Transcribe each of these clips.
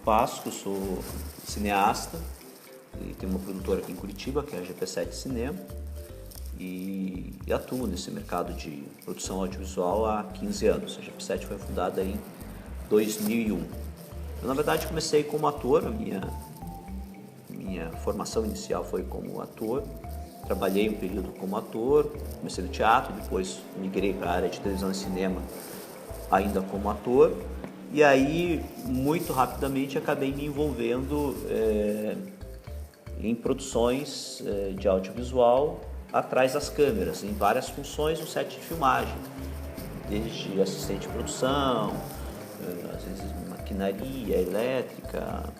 Pasco, eu sou cineasta e tenho uma produtora aqui em Curitiba, que é a GP7 Cinema, e atuo nesse mercado de produção audiovisual há 15 anos. A GP7 foi fundada em 2001. Eu, na verdade, comecei como ator, a minha formação inicial foi como ator. Trabalhei um período como ator, comecei no teatro, depois migrei para a área de televisão e cinema ainda como ator. E aí, muito rapidamente, acabei me envolvendo em produções de audiovisual atrás das câmeras, em várias funções no set de filmagem, desde assistente de produção, às vezes maquinaria elétrica,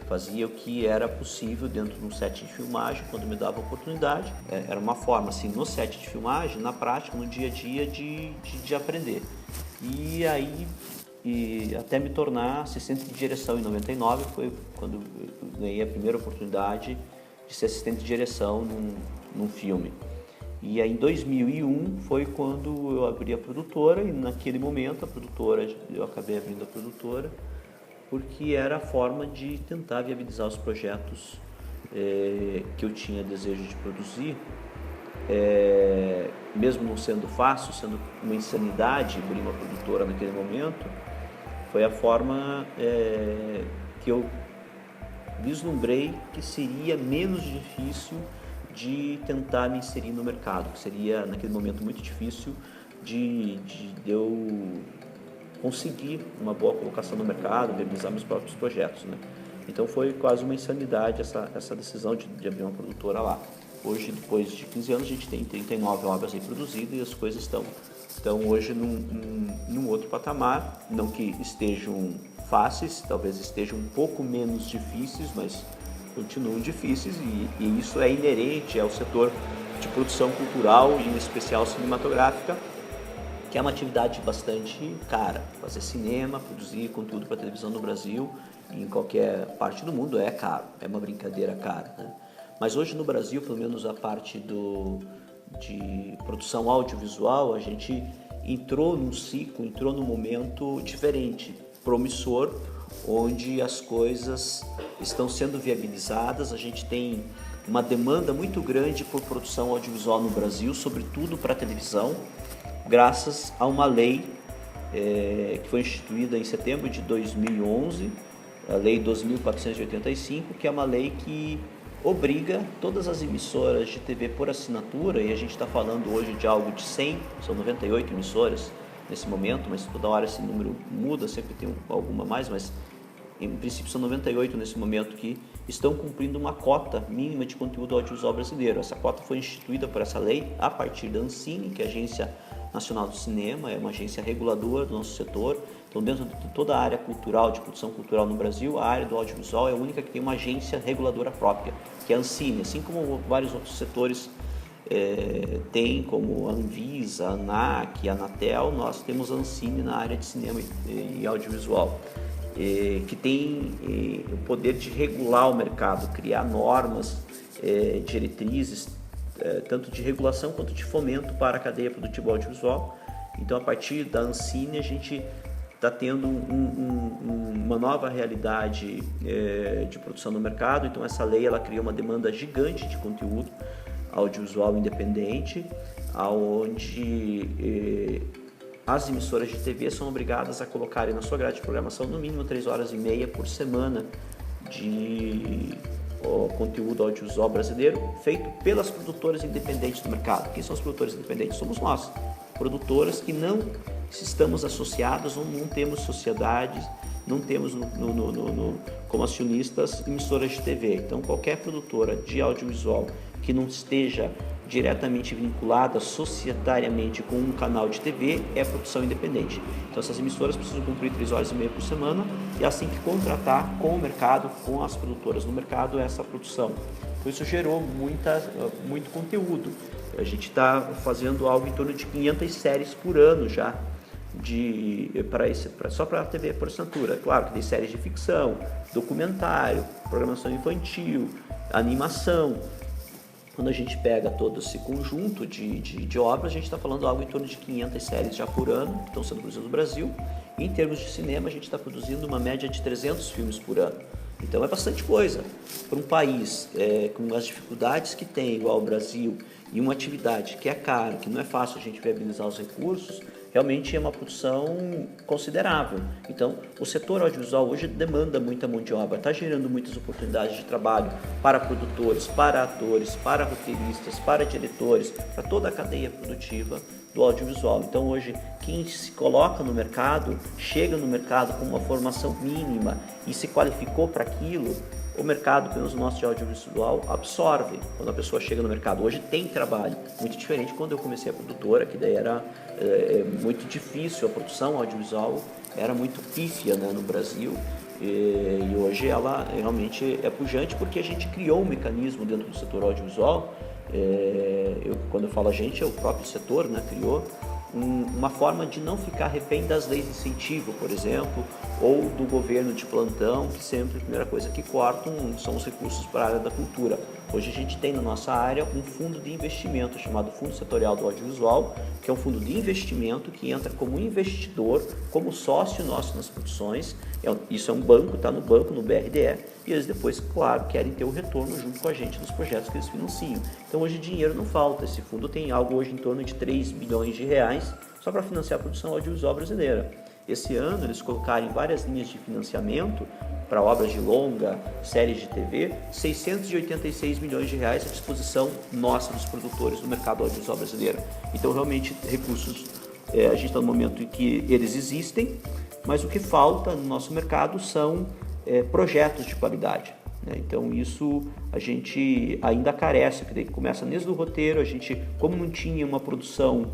fazia o que era possível dentro de um set de filmagem quando me dava oportunidade. Era uma forma, assim, no set de filmagem, na prática, no dia a dia, de aprender. E aí, até me tornar assistente de direção em 99, foi quando eu ganhei a primeira oportunidade de ser assistente de direção num filme. E aí, em 2001 foi quando eu abri a produtora, e naquele momento eu acabei abrindo a produtora porque era a forma de tentar viabilizar os projetos que eu tinha desejo de produzir. Mesmo não sendo fácil, sendo uma insanidade abrir uma produtora naquele momento, foi a forma que eu vislumbrei que seria menos difícil de tentar me inserir no mercado, que seria naquele momento muito difícil de eu conseguir uma boa colocação no mercado, viabilizar meus próprios projetos, né? Então foi quase uma insanidade essa decisão de abrir uma produtora lá. Hoje, depois de 15 anos, a gente tem 39 obras aí produzidas e as coisas estão hoje num outro patamar. Não que estejam fáceis, talvez estejam um pouco menos difíceis, mas continuam difíceis, e isso é inerente ao setor de produção cultural e em especial cinematográfica, que é uma atividade bastante cara. Fazer cinema, produzir conteúdo para televisão no Brasil e em qualquer parte do mundo é caro, é uma brincadeira cara, né? Mas hoje no Brasil, pelo menos a parte de produção audiovisual, a gente entrou num ciclo, entrou num momento diferente, promissor, onde as coisas estão sendo viabilizadas. A gente tem uma demanda muito grande por produção audiovisual no Brasil, sobretudo para televisão, graças a uma lei que foi instituída em setembro de 2011, a Lei 2.485, que é uma lei que obriga todas as emissoras de TV por assinatura, e a gente está falando hoje de algo de 100, são 98 emissoras nesse momento, mas toda hora esse número muda, sempre tem alguma mais, mas em princípio são 98 nesse momento que estão cumprindo uma cota mínima de conteúdo audiovisual brasileiro. Essa cota foi instituída por essa lei a partir da Ancine, que é a Agência Nacional do Cinema, é uma agência reguladora do nosso setor. Então, dentro de toda a área cultural, de produção cultural no Brasil, a área do audiovisual é a única que tem uma agência reguladora própria, que é a Ancine, assim como vários outros setores tem, como a Anvisa, a ANAC, a Anatel. Nós temos a Ancine na área de cinema e audiovisual, que tem o poder de regular o mercado, criar normas, diretrizes, tanto de regulação quanto de fomento para a cadeia produtiva audiovisual. Então, a partir da Ancine, a gente está tendo uma nova realidade de produção no mercado. Então, essa lei ela cria uma demanda gigante de conteúdo audiovisual independente, onde as emissoras de TV são obrigadas a colocarem na sua grade de programação no mínimo 3 horas e meia por semana de conteúdo audiovisual brasileiro, feito pelas produtoras independentes do mercado. Quem são os produtores independentes? Somos nós, produtoras que não estamos associados, não temos sociedades, não temos como acionistas emissoras de TV. Então, qualquer produtora de audiovisual que não esteja diretamente vinculada societariamente com um canal de TV é produção independente. Então, essas emissoras precisam cumprir 3 horas e meia por semana e assim que contratar com o mercado, com as produtoras no mercado, essa produção. Então, isso gerou muito conteúdo. A gente está fazendo algo em torno de 500 séries por ano já, só para a TV por assinatura. Claro que tem séries de ficção, documentário, programação infantil, animação. quando a gente pega todo esse conjunto de obras, a gente está falando algo em torno de 500 séries já por ano, que estão sendo produzidas no Brasil. E em termos de cinema, a gente está produzindo uma média de 300 filmes por ano. Então é bastante coisa. Para um país com as dificuldades que tem, igual o Brasil, e uma atividade que é cara, que não é fácil a gente viabilizar os recursos, realmente é uma produção considerável. Então, o setor audiovisual hoje demanda muita mão de obra, está gerando muitas oportunidades de trabalho para produtores, para atores, para roteiristas, para diretores, para toda a cadeia produtiva do audiovisual. Então, hoje, quem se coloca no mercado, chega no mercado com uma formação mínima e se qualificou para aquilo, o mercado, pelo menos o nosso de audiovisual, absorve quando a pessoa chega no mercado. Hoje tem trabalho, muito diferente quando eu comecei a produtora, que daí era muito difícil, a produção audiovisual era muito pífia, né, no Brasil, e hoje ela realmente é pujante porque a gente criou um mecanismo dentro do setor audiovisual, quando eu falo a gente, é o próprio setor, né, criou uma forma de não ficar refém das leis de incentivo, por exemplo, ou do governo de plantão, que sempre a primeira coisa que cortam são os recursos para a área da cultura. Hoje a gente tem na nossa área um fundo de investimento chamado Fundo Setorial do Audiovisual, que é um fundo de investimento que entra como investidor, como sócio nosso nas produções. Isso é um banco, está no banco, no BRDE, e eles depois, claro, querem ter o retorno junto com a gente dos projetos que eles financiam. Então hoje dinheiro não falta, esse fundo tem algo hoje em torno de 3 bilhões de reais só para financiar a produção audiovisual brasileira. Esse ano eles colocaram em várias linhas de financiamento para obras de longa, séries de TV, 686 milhões de reais à disposição nossa dos produtores do mercado audiovisual brasileiro. Então realmente recursos, a gente está no momento em que eles existem, mas o que falta no nosso mercado são projetos de qualidade. Então isso a gente ainda carece, que daí começa desde o roteiro, a gente, como não tinha uma produção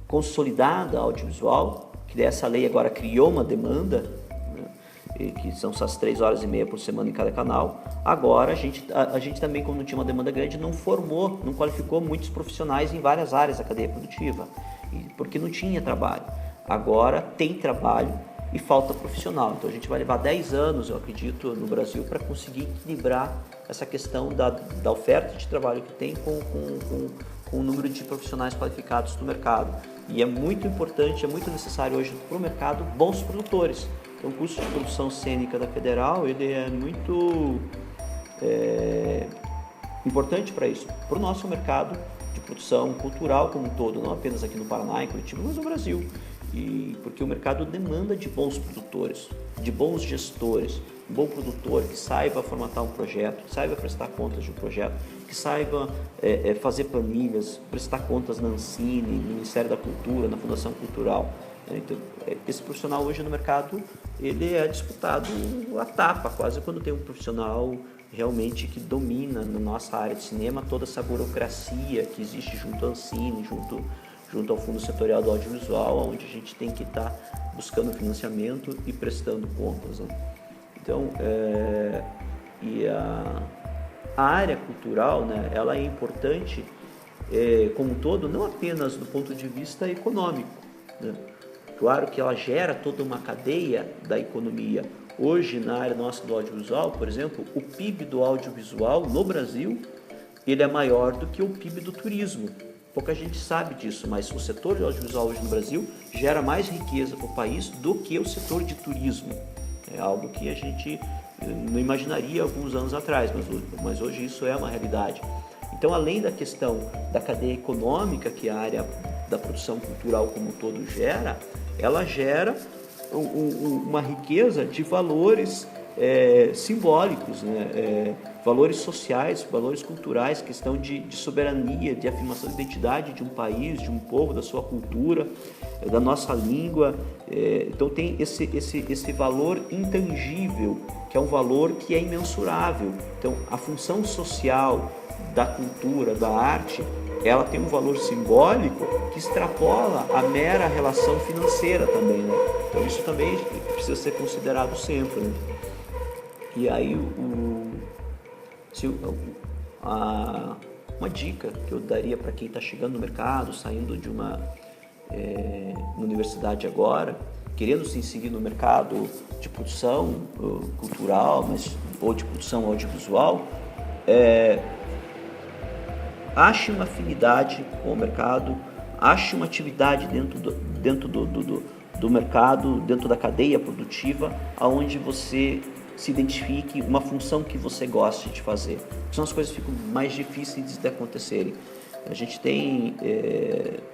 consolidada audiovisual, que essa lei agora criou uma demanda, né, que são essas 3 horas e meia por semana em cada canal. Agora a gente também, como não tinha uma demanda grande, não formou, não qualificou muitos profissionais em várias áreas da cadeia produtiva, porque não tinha trabalho. Agora tem trabalho e falta profissional. Então a gente vai levar 10 anos, eu acredito, no Brasil para conseguir equilibrar essa questão da oferta de trabalho que tem com o número de profissionais qualificados do mercado. E é muito importante, é muito necessário hoje para o mercado bons produtores. Então o curso de produção cênica da Federal, ele é muito importante para isso, para o nosso mercado de produção cultural como um todo, não apenas aqui no Paraná, em Curitiba, mas no Brasil. Porque o mercado demanda de bons produtores, de bons gestores, um bom produtor que saiba formatar um projeto, que saiba prestar contas de um projeto, que saiba fazer planilhas, prestar contas na Ancine, no Ministério da Cultura, na Fundação Cultural. Então, esse profissional hoje no mercado, ele é disputado a tapa, quase quando tem um profissional realmente que domina na nossa área de cinema toda essa burocracia que existe junto à Ancine, junto ao Fundo Setorial do Audiovisual, onde a gente tem que estar buscando financiamento e prestando contas, né? Então, a área cultural, né, ela é importante como um todo, não apenas do ponto de vista econômico, né? Claro que ela gera toda uma cadeia da economia. Hoje, na área nossa do audiovisual, por exemplo, o PIB do audiovisual no Brasil, ele é maior do que o PIB do turismo. Pouca gente sabe disso, mas o setor de audiovisual hoje no Brasil gera mais riqueza para o país do que o setor de turismo. É algo que a gente não imaginaria alguns anos atrás, mas hoje isso é uma realidade. Então, além da questão da cadeia econômica que a área da produção cultural como um todo gera, ela gera uma riqueza de valores simbólicos, né? Valores sociais, valores culturais, questão de soberania, de afirmação de identidade de um país, de um povo, da sua cultura, da nossa língua. Então tem esse valor intangível, que é um valor que é imensurável. Então a função social da cultura, da arte, ela tem um valor simbólico que extrapola a mera relação financeira também, né? Então isso também precisa ser considerado sempre, né? E aí uma dica que eu daria para quem está chegando no mercado, saindo de uma universidade agora, querendo se inserir no mercado de produção cultural, ou de produção audiovisual, ache uma afinidade com o mercado, ache uma atividade dentro do mercado, dentro da cadeia produtiva, onde você se identifique uma função que você goste de fazer. Senão as coisas ficam mais difíceis de acontecerem. A gente tem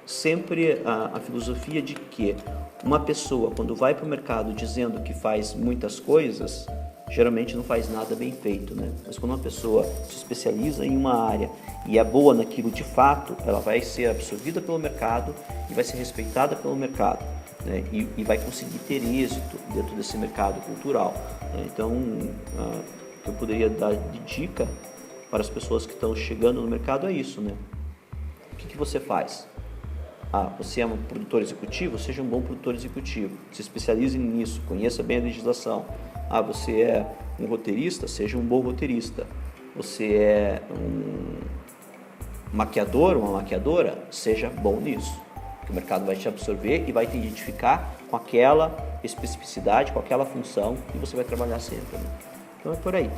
sempre a filosofia de que uma pessoa, quando vai para o mercado dizendo que faz muitas coisas, geralmente não faz nada bem feito, né? Mas quando uma pessoa se especializa em uma área e é boa naquilo de fato, ela vai ser absorvida pelo mercado e vai ser respeitada pelo mercado, né? E vai conseguir ter êxito dentro desse mercado cultural, né? Então, o que eu poderia dar de dica para as pessoas que estão chegando no mercado é isso, né? O que você faz? Você é um produtor executivo? Seja um bom produtor executivo. Se especialize nisso, conheça bem a legislação. Você é um roteirista? Seja um bom roteirista. Você é um maquiador, uma maquiadora? Seja bom nisso. Porque o mercado vai te absorver e vai te identificar com aquela especificidade, com aquela função, e você vai trabalhar sempre, né? Então é por aí.